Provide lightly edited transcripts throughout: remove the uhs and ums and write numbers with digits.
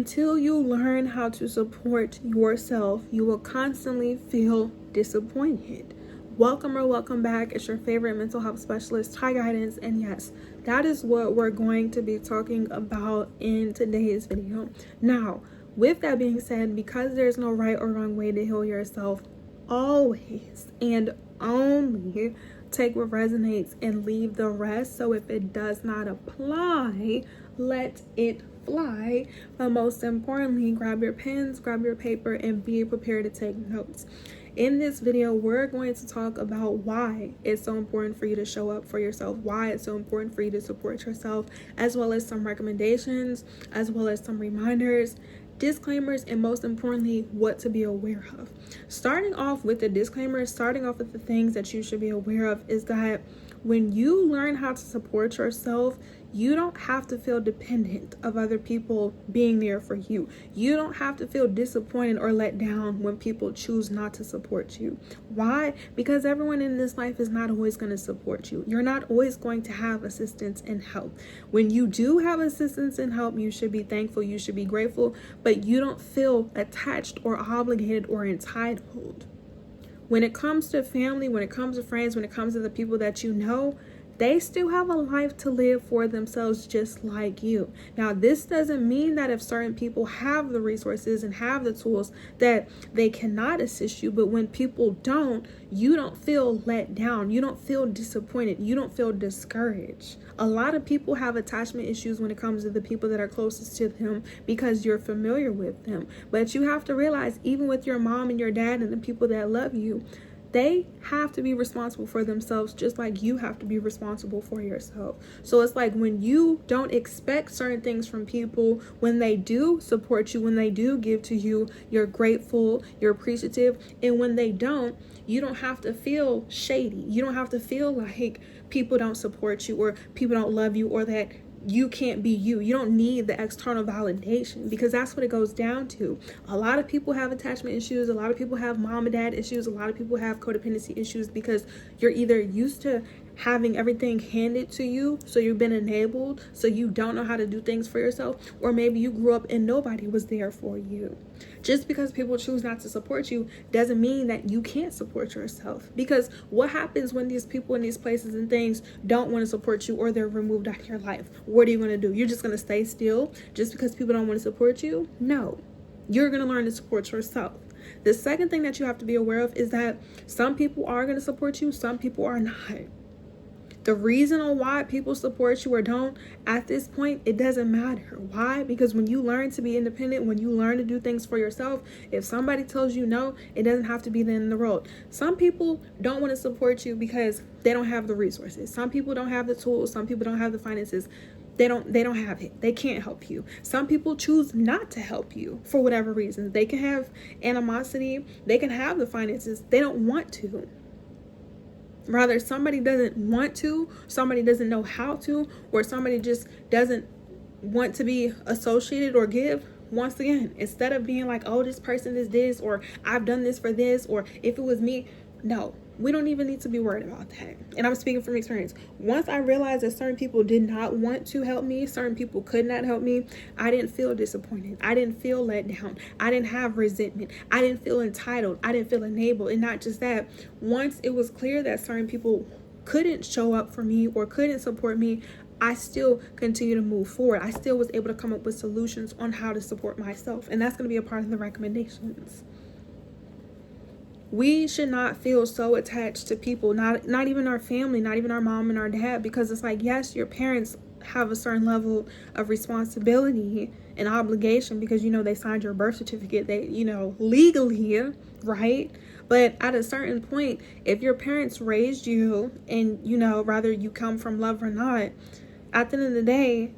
Until you learn how to support yourself, you will constantly feel disappointed. Welcome or welcome back. It's your favorite mental health specialist, Ty Guidance, and yes, that is what we're going to be talking about in today's video. Now, with that being said, because there's no right or wrong way to heal yourself, always and only take what resonates and leave the rest. So if it does not apply, let it fly. But most importantly, grab your pens, grab your paper, and be prepared to take notes. In this video, we're going to talk about why it's so important for you to show up for yourself, why it's so important for you to support yourself, as well as some recommendations, as well as some reminders, disclaimers, and most importantly, what to be aware of. Starting off with the disclaimers, starting off with the things that you should be aware of is that when you learn how to support yourself, you don't have to feel dependent of other people being there for you. You don't have to feel disappointed or let down when people choose not to support you. Why? Because everyone in this life is not always going to support you. You're not always going to have assistance and help. When you do have assistance and help, you should be thankful, you should be grateful, but you don't feel attached or obligated or entitled. When it comes to family, when it comes to friends, when it comes to the people that you know, they still have a life to live for themselves just like you. Now, this doesn't mean that if certain people have the resources and have the tools that they cannot assist you, but when people don't, you don't feel let down. You don't feel disappointed. You don't feel discouraged. A lot of people have attachment issues when it comes to the people that are closest to them because you're familiar with them. But you have to realize, even with your mom and your dad and the people that love you, they have to be responsible for themselves just like you have to be responsible for yourself. So it's like when you don't expect certain things from people, when they do support you, when they do give to you, you're grateful, you're appreciative. And when they don't, you don't have to feel shady. You don't have to feel like people don't support you or people don't love you or that you can't be you. You don't need the external validation because that's what it goes down to. A lot of people have attachment issues. A lot of people have mom and dad issues. A lot of people have codependency issues because you're either used to having everything handed to you, so you've been enabled, so you don't know how to do things for yourself, or maybe you grew up and nobody was there for you. Just because people choose not to support you doesn't mean that you can't support yourself, because what happens when these people in these places and things don't want to support you or they're removed out of your life? What are you going to do? You're just going to stay still just because people don't want to support you? No, you're going to learn to support yourself. The second thing that you have to be aware of is that some people are going to support you, some people are not. The reason on why people support you or don't, at this point, it doesn't matter. Why? Because when you learn to be independent, when you learn to do things for yourself, if somebody tells you no, it doesn't have to be the end of the road. Some people don't want to support you because they don't have the resources. Some people don't have the tools. Some people don't have the finances. They don't have it. They can't help you. Some people choose not to help you for whatever reason. They can have animosity. They can have the finances. They don't want to. Rather, somebody doesn't want to, somebody doesn't know how to, or somebody just doesn't want to be associated or give. Once again, instead of being like, oh, this person is this, or I've done this for this, or if it was me, no, we don't even need to be worried about that. And I'm speaking from experience. Once I realized that certain people did not want to help me, certain people could not help me, I didn't feel disappointed. I didn't feel let down. I didn't have resentment. I didn't feel entitled. I didn't feel enabled. And not just that, once it was clear that certain people couldn't show up for me or couldn't support me, I still continue to move forward. I still was able to come up with solutions on how to support myself. And that's going to be a part of the recommendations. We should not feel so attached to people, not even our family, not even our mom and our dad, because it's like, yes, your parents have a certain level of responsibility and obligation because, they signed your birth certificate, they, legally, right? But at a certain point, if your parents raised you and, whether you come from love or not, at the end of the day,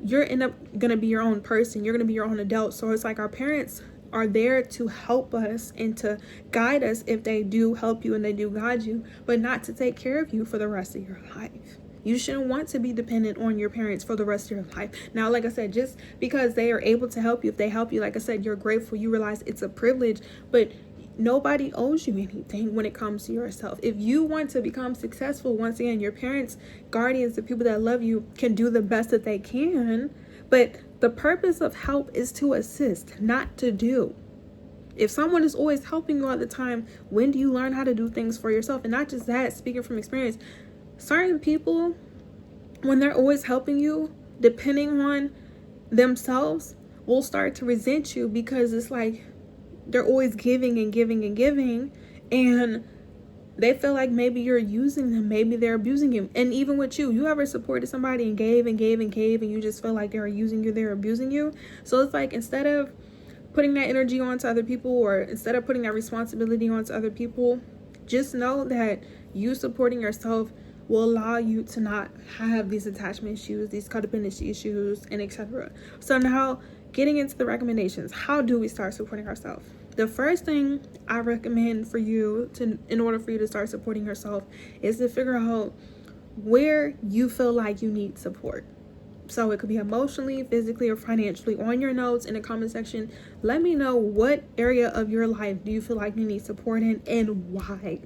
you're going to be your own person. You're going to be your own adult. So it's like our parents are there to help us and to guide us if they do help you and they do guide you, but not to take care of you for the rest of your life. You shouldn't want to be dependent on your parents for the rest of your life. Now, like I said, just because they are able to help you, if they help you, like I said, you're grateful, you realize it's a privilege, but nobody owes you anything when it comes to yourself. If you want to become successful, once again, your parents, guardians, the people that love you can do the best that they can, but The purpose of help is to assist, not to do. If someone is always helping you all the time, when do you learn how to do things for yourself? And not just that, speaking from experience, certain people, when they're always helping you, depending on themselves, will start to resent you because it's like they're always giving and giving and giving, and they feel like maybe you're using them, maybe they're abusing you. And even with you ever supported somebody and gave and gave and gave, and you just feel like they're using you, they're abusing you? So it's like, instead of putting that energy onto other people, or instead of putting that responsibility onto other people, just know that you supporting yourself will allow you to not have these attachment issues, these codependency issues, and etc. So now, getting into the recommendations, how do we start supporting ourselves? The first thing I recommend for you to, in order for you to start supporting yourself, is to figure out where you feel like you need support. So it could be emotionally, physically, or financially. On your notes in the comment section, let me know what area of your life do you feel like you need support in, and why.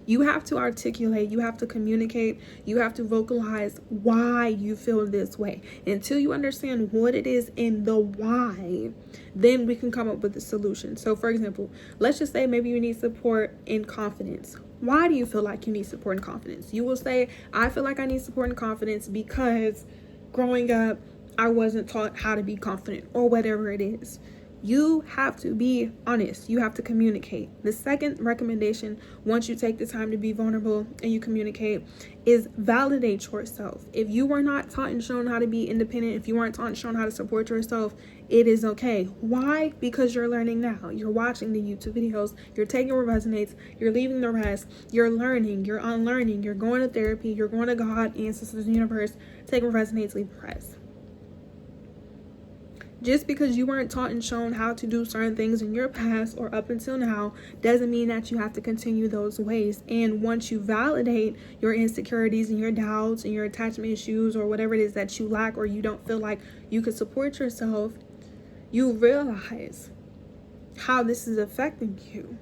You have to articulate, you have to communicate, you have to vocalize why you feel this way. Until you understand what it is and the why, then we can come up with a solution. So for example, let's just say maybe you need support in confidence. Why do you feel like you need support in confidence? You will say, I feel like I need support in confidence because growing up, I wasn't taught how to be confident, or whatever it is. You have to be honest. You have to communicate. The second recommendation, once you take the time to be vulnerable and you communicate, is validate yourself. If you were not taught and shown how to be independent, if you weren't taught and shown how to support yourself, it is okay. Why? Because you're learning now. You're watching the YouTube videos. You're taking what resonates. You're leaving the rest. You're learning. You're unlearning. You're going to therapy. You're going to God, ancestors, universe. Take what resonates, leave the rest. Just because you weren't taught and shown how to do certain things in your past or up until now doesn't mean that you have to continue those ways. And once you validate your insecurities and your doubts and your attachment issues, or whatever it is that you lack, or you don't feel like you could support yourself, you realize how this is affecting you.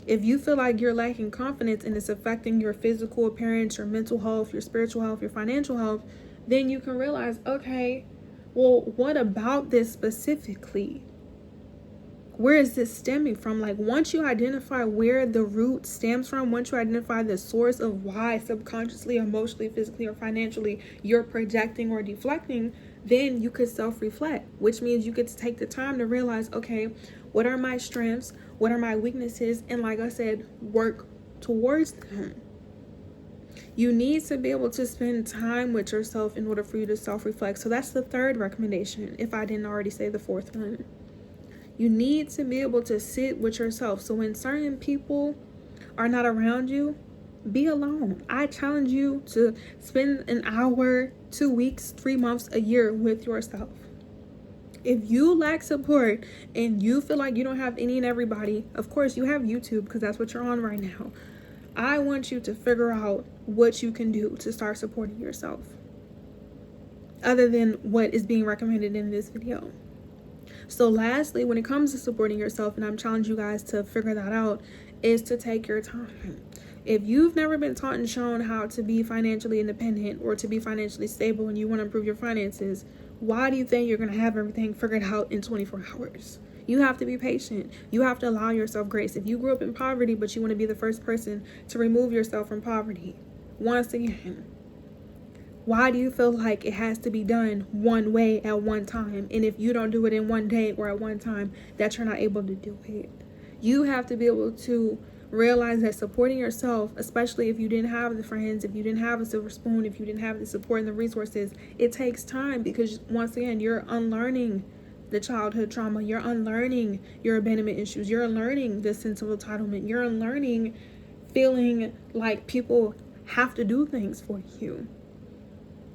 If you feel like you're lacking confidence and it's affecting your physical appearance, your mental health, your spiritual health, your financial health, then you can realize, okay, well, what about this specifically? Where is this stemming from? Like, once you identify where the root stems from, once you identify the source of why subconsciously, emotionally, physically, or financially you're projecting or deflecting, then you could self-reflect, which means you get to take the time to realize, okay, what are my strengths? What are my weaknesses? And like I said, work towards them. You need to be able to spend time with yourself in order for you to self-reflect. So that's the third recommendation, if I didn't already say the fourth one. You need to be able to sit with yourself. So when certain people are not around you, be alone. I challenge you to spend an hour, 2 weeks, 3 months, a year with yourself. If you lack support and you feel like you don't have any and everybody, of course you have YouTube because that's what you're on right now. I want you to figure out what you can do to start supporting yourself, other than what is being recommended in this video. So lastly, when it comes to supporting yourself, and I'm challenging you guys to figure that out, is to take your time. If you've never been taught and shown how to be financially independent or to be financially stable and you want to improve your finances, why do you think you're going to have everything figured out in 24 hours? You have to be patient. You have to allow yourself grace. If you grew up in poverty, but you want to be the first person to remove yourself from poverty, once again, why do you feel like it has to be done one way at one time? And if you don't do it in one day or at one time, that you're not able to do it. You have to be able to realize that supporting yourself, especially if you didn't have the friends, if you didn't have a silver spoon, if you didn't have the support and the resources, it takes time, because once again, you're unlearning the childhood trauma, you're unlearning your abandonment issues, you're unlearning the sense of entitlement, you're unlearning feeling like people have to do things for you.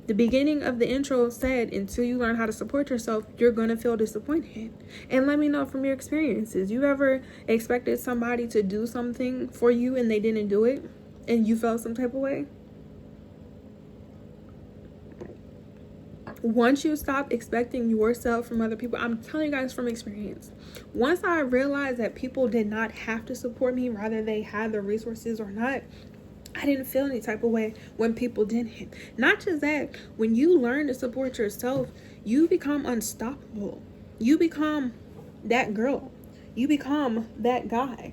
The beginning of the intro said, until you learn how to support yourself, you're going to feel disappointed. And let me know from your experiences. You ever expected somebody to do something for you and they didn't do it and you felt some type of way? Once you stop expecting yourself from other people, I'm telling you guys from experience, once I realized that people did not have to support me, rather they had the resources or not, I didn't feel any type of way when people didn't. Not just that, when you learn to support yourself, you become unstoppable. You become that girl. You become that guy.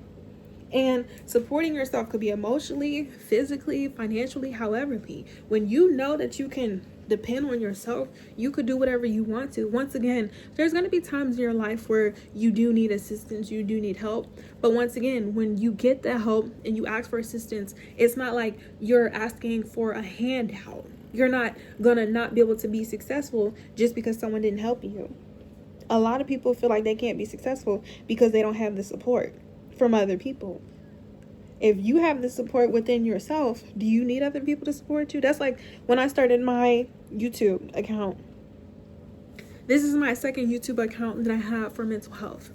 And supporting yourself could be emotionally, physically, financially, however be. When you know that you can depend on yourself, you could do whatever you want to. Once again, there's going to be times in your life where you do need assistance, you do need help. But once again, when you get that help and you ask for assistance, it's not like you're asking for a handout. You're not going to not be able to be successful just because someone didn't help you. A lot of people feel like they can't be successful because they don't have the support from other people. If you have the support within yourself, do you need other people to support you? That's like when I started my YouTube account. This is my second YouTube account that I have for mental health.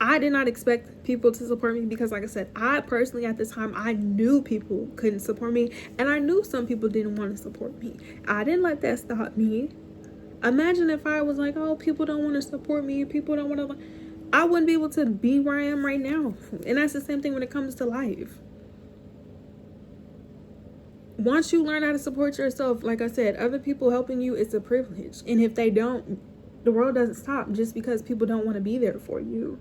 I did not expect people to support me because, like I said, I personally at this time, I knew people couldn't support me, and I knew some people didn't want to support me. I didn't let that stop me. Imagine if I was like, oh, people don't want to support me, people don't want to, I wouldn't be able to be where I am right now. And that's the same thing when it comes to life. Once you learn how to support yourself, like I said, other people helping you is a privilege. And if they don't, the world doesn't stop just because people don't want to be there for you.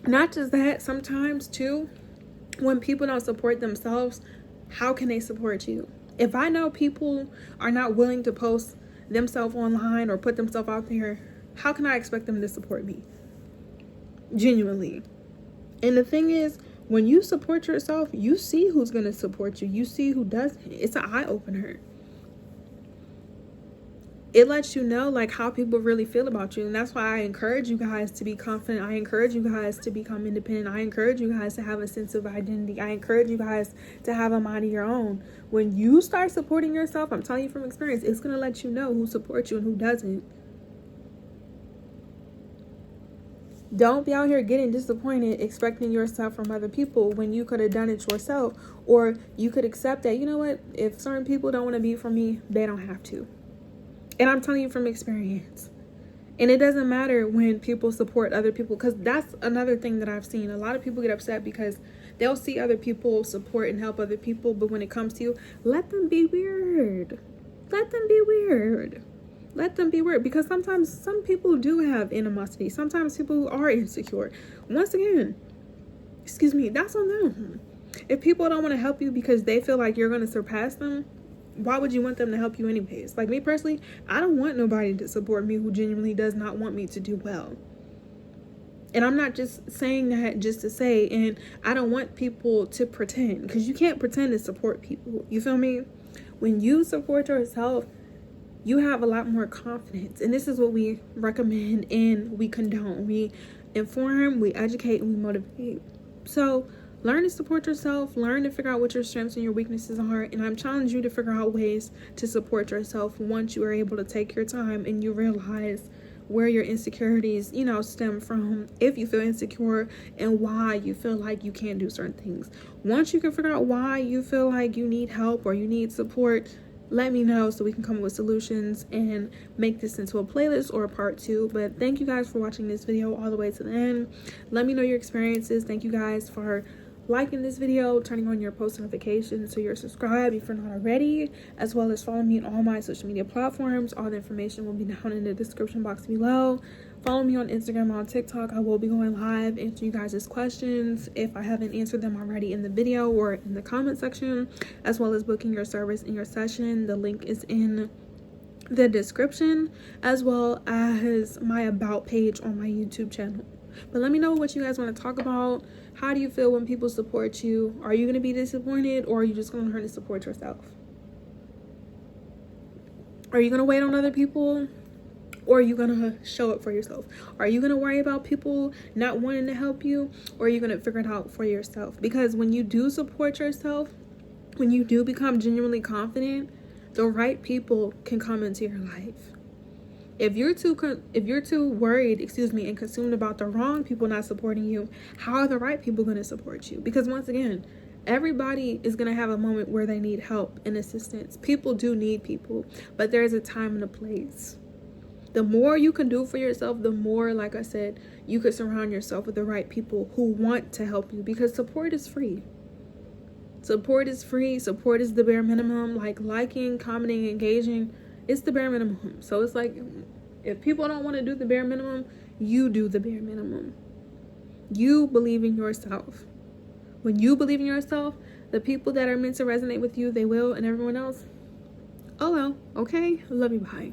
Not just that, sometimes too, when people don't support themselves, how can they support you? If I know people are not willing to post themselves online or put themselves out there, how can I expect them to support me? Genuinely. And the thing is, when you support yourself, you see who's going to support you. You see who doesn't. It's an eye-opener. It lets you know like how people really feel about you. And that's why I encourage you guys to be confident. I encourage you guys to become independent. I encourage you guys to have a sense of identity. I encourage you guys to have a mind of your own. When you start supporting yourself, I'm telling you from experience, it's going to let you know who supports you and who doesn't. Don't be out here getting disappointed expecting yourself from other people when you could have done it yourself. Or you could accept that, you know what, if certain people don't want to be for me, they don't have to. And I'm telling you from experience. And it doesn't matter when people support other people, because that's another thing that I've seen. A lot of people get upset because they'll see other people support and help other people, but when it comes to you, let them be weird. Let them be weird. Let them be weird, because sometimes some people do have animosity. Sometimes people are insecure. Once again, that's on them. If people don't want to help you because they feel like you're going to surpass them, why would you want them to help you anyways? Like me personally, I don't want nobody to support me who genuinely does not want me to do well. And I'm not just saying that just to say, and I don't want people to pretend, because you can't pretend to support people. You feel me? When you support yourself, you have a lot more confidence. And this is what we recommend and we condone. We inform, we educate, and we motivate. So learn to support yourself. Learn to figure out what your strengths and your weaknesses are. And I'm challenging you to figure out ways to support yourself once you are able to take your time and you realize where your insecurities, stem from, if you feel insecure, and why you feel like you can't do certain things. Once you can figure out why you feel like you need help or you need support, let me know so we can come up with solutions and make this into a playlist or a part 2. But thank you guys for watching this video all the way to the end. Let me know your experiences. Thank you guys for liking this video, turning on your post notifications so you're subscribed if you're not already, as well as follow me on all my social media platforms. All the information will be down in the description box below. Follow me on Instagram and on TikTok. I will be going live answering you guys' questions if I haven't answered them already in the video or in the comment section, as well as booking your service in your session. The link is in the description, as well as my about page on my YouTube channel. But let me know what you guys want to talk about. How do you feel when people support you? Are you going to be disappointed, or are you just going to learn to support yourself? Are you going to wait on other people, or are you going to show up for yourself? Are you going to worry about people not wanting to help you, or are you going to figure it out for yourself? Because when you do support yourself, when you do become genuinely confident, the right people can come into your life. If you're too worried, and consumed about the wrong people not supporting you, how are the right people going to support you? Because once again, everybody is going to have a moment where they need help and assistance. People do need people, but there's a time and a place. The more you can do for yourself, the more, like I said, you could surround yourself with the right people who want to help you, because support is free. Support is free. Support is the bare minimum. Like liking, commenting, engaging, it's the bare minimum. So it's like, if people don't want to do the bare minimum, you do the bare minimum. You believe in yourself. When you believe in yourself, the people that are meant to resonate with you, they will, and everyone else, oh well, okay, love you, bye.